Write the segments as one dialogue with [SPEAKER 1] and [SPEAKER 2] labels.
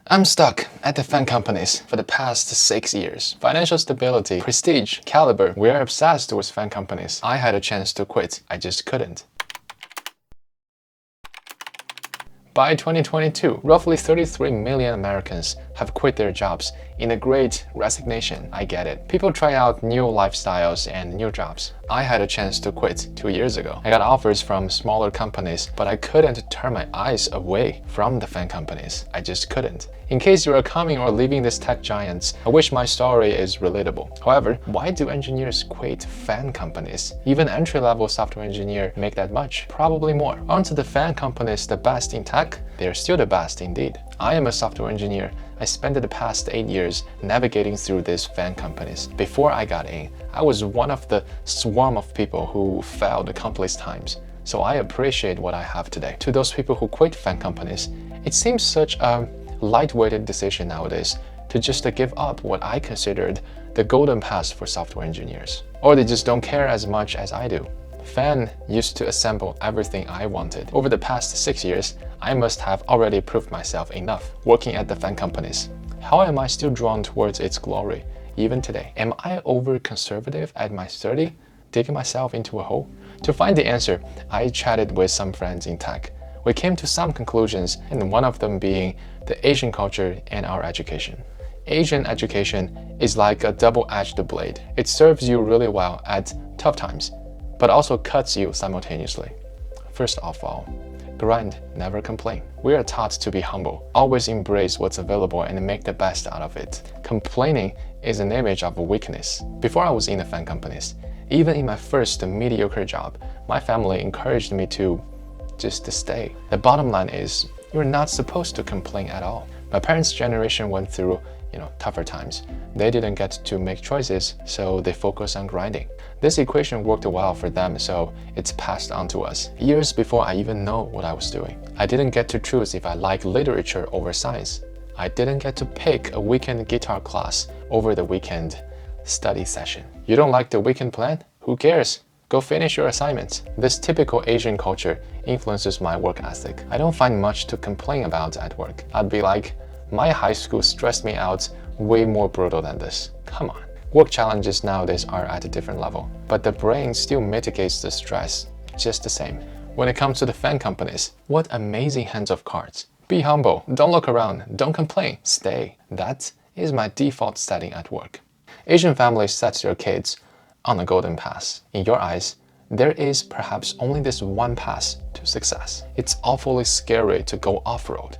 [SPEAKER 1] I'm stuck at the FAANG companies for the past 6 years. Financial stability, prestige, caliber. We're obsessed with FAANG companies. I had a chance to quit. I just couldn't. By 2022, roughly 33 million Americans have quit their jobs in a great resignation. I get it. People try out new lifestyles and new jobs. I had a chance to quit 2 years ago. I got offers from smaller companies, but I couldn't turn my eyes away from the FAANG companies. I just couldn't. In case you are coming or leaving these tech giants, I wish my story is relatable. However, why do engineers quit FAANG companies? Even entry-level software engineer make that much, probably more. Aren't the FAANG companies the best in tech? They're still the best indeed. I am a software engineer. I spent the past 8 years navigating through these FAANG companies. Before I got in, I was one of the swarm of people who failed countless times. So I appreciate what I have today. To those people who quit FAANG companies, it seems such a lightweighted decision nowadays to just give up what I considered the golden path for software engineers. Or they just don't care as much as I do. FAANG used to assemble everything I wanted. Over the past 6 years, I must have already proved myself enough working at the FAANG companies. How am I still drawn towards its glory, even today? Am I over-conservative at my 30, digging myself into a hole? To find the answer, I chatted with some friends in tech. We came to some conclusions, and one of them being the Asian culture and our education. Asian education is like a double-edged blade. It serves you really well at tough times, but also cuts you simultaneously. First of all, grind, never complain. We are taught to be humble, always embrace what's available and make the best out of it. Complaining is an image of weakness. Before I was in the FAANG companies, even in my first mediocre job, my family encouraged me to just stay. The bottom line is, you're not supposed to complain at all. My parents' generation went through tougher times. They didn't get to make choices, so they focus on grinding. This equation worked well for them, so it's passed on to us. Years before I even know what I was doing. I didn't get to choose if I like literature over science. I didn't get to pick a weekend guitar class over the weekend study session. You don't like the weekend plan? Who cares? Go finish your assignments. This typical Asian culture influences my work ethic. I don't find much to complain about at work. I'd be like, my high school stressed me out way more brutal than this. Come on. Work challenges nowadays are at a different level, but the brain still mitigates the stress just the same. When it comes to the FAANG companies, what amazing hands of cards. Be humble, don't look around, don't complain, stay. That is my default setting at work. Asian families set their kids on a golden path. In your eyes, there is perhaps only this one path to success. It's awfully scary to go off-road.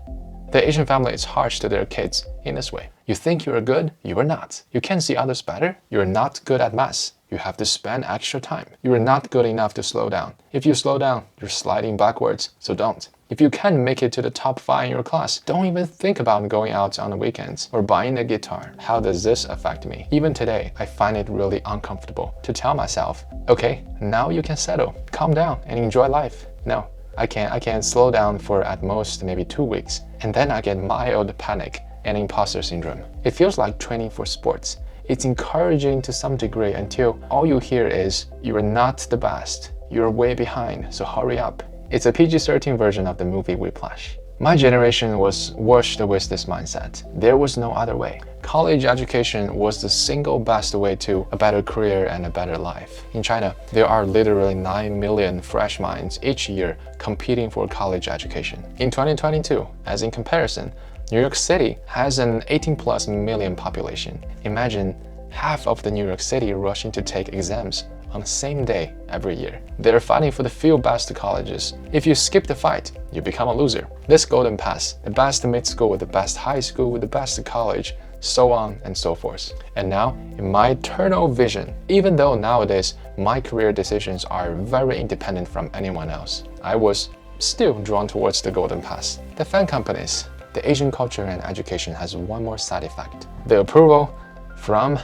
[SPEAKER 1] The Asian family is harsh to their kids in this way. You think you're good? You are not. You can see others better? You're not good at math. You have to spend extra time. You are not good enough to slow down. If you slow down, you're sliding backwards, so don't. If you can't make it to the top 5 in your class, don't even think about going out on the weekends or buying a guitar. How does this affect me? Even today, I find it really uncomfortable to tell myself, okay, now you can settle, calm down, and enjoy life. No. I can slow down for at most maybe 2 weeks, and then I get mild panic and imposter syndrome. It feels like training for sports. It's encouraging to some degree until all you hear is, you're not the best, you're way behind, so hurry up. It's a PG-13 version of the movie Whiplashed. My generation was washed with this mindset. There was no other way. College education was the single best way to a better career and a better life. In China, there are literally 9 million fresh minds each year competing for college education. In 2022, as in comparison, New York City has an 18+ million population. Imagine half of the New York City rushing to take exams on the same day every year. They're fighting for the few best colleges. If you skip the fight, you become a loser. This golden path, the best mid-school with the best high school with the best college, so on and so forth. And now, in my eternal vision, even though nowadays my career decisions are very independent from anyone else, I was still drawn towards the golden path. The FAANG companies, the Asian culture and education has one more side effect: the approval from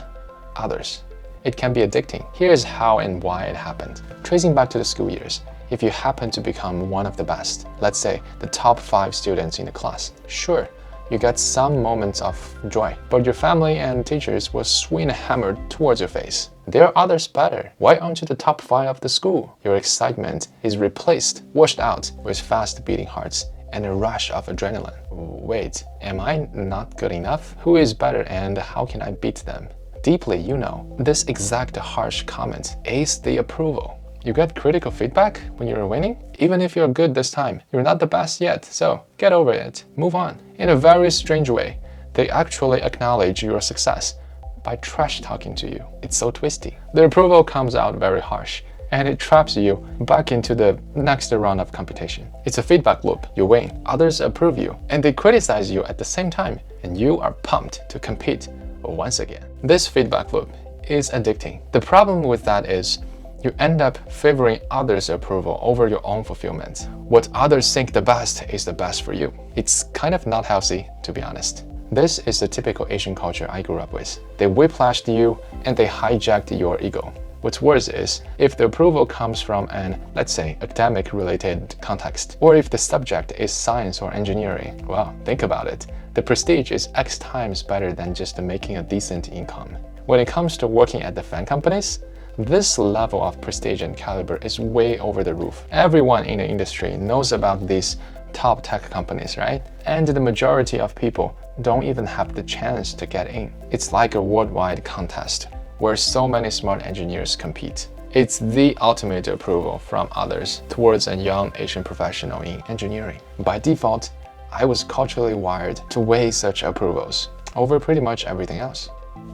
[SPEAKER 1] others. It can be addicting. Here's how and why it happened. Tracing back to the school years, if you happen to become one of the best, let's say the top 5 students in the class, sure, you get some moments of joy, but your family and teachers will swing a hammer towards your face. There are others better. Why aren't you the top 5 of the school? Your excitement is replaced, washed out with fast beating hearts and a rush of adrenaline. Wait, am I not good enough? Who is better and how can I beat them? Deeply, you know, this exact harsh comment is the approval. You get critical feedback when you're winning? Even if you're good this time, you're not the best yet, so get over it, move on. In a very strange way, they actually acknowledge your success by trash talking to you. It's so twisty. The approval comes out very harsh, and it traps you back into the next round of competition. It's a feedback loop. You win, others approve you, and they criticize you at the same time, and you are pumped to compete once again. This feedback loop is addicting. The problem with that is you end up favoring others' approval over your own fulfillment. What others think the best is the best for you. It's kind of not healthy, to be honest. This is the typical Asian culture I grew up with. They whiplashed you and they hijacked your ego. What's worse is, if the approval comes from an, let's say, academic-related context, or if the subject is science or engineering, well, think about it. The prestige is X times better than just making a decent income. When it comes to working at the FAANG companies, this level of prestige and caliber is way over the roof. Everyone in the industry knows about these top tech companies, right? And the majority of people don't even have the chance to get in. It's like a worldwide contest where so many smart engineers compete. It's the ultimate approval from others towards a young Asian professional in engineering. By default, I was culturally wired to weigh such approvals over pretty much everything else.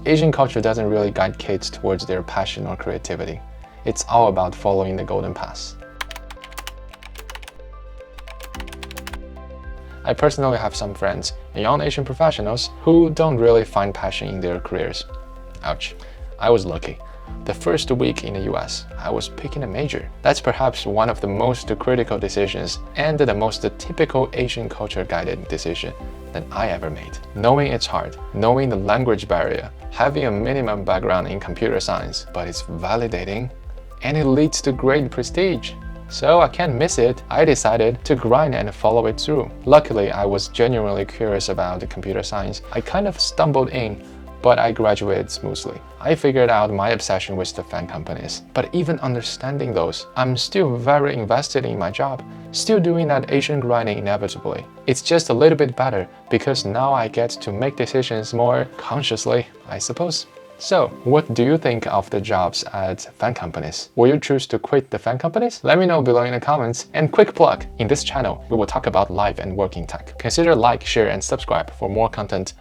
[SPEAKER 1] Asian culture doesn't really guide kids towards their passion or creativity. It's all about following the golden path. I personally have some friends, young Asian professionals, who don't really find passion in their careers. Ouch. I was lucky. The first week in the US, I was picking a major. That's perhaps one of the most critical decisions and the most typical Asian culture guided decision that I ever made. Knowing it's hard, knowing the language barrier, having a minimum background in computer science, but it's validating and it leads to great prestige. So I can't miss it. I decided to grind and follow it through. Luckily, I was genuinely curious about computer science. I kind of stumbled in, but I graduated smoothly. I figured out my obsession with the FAANG companies. But even understanding those, I'm still very invested in my job, still doing that Asian grinding inevitably. It's just a little bit better because now I get to make decisions more consciously, I suppose. So, what do you think of the jobs at FAANG companies? Will you choose to quit the FAANG companies? Let me know below in the comments. And quick plug, in this channel, we will talk about life and work in tech. Consider like, share, and subscribe for more content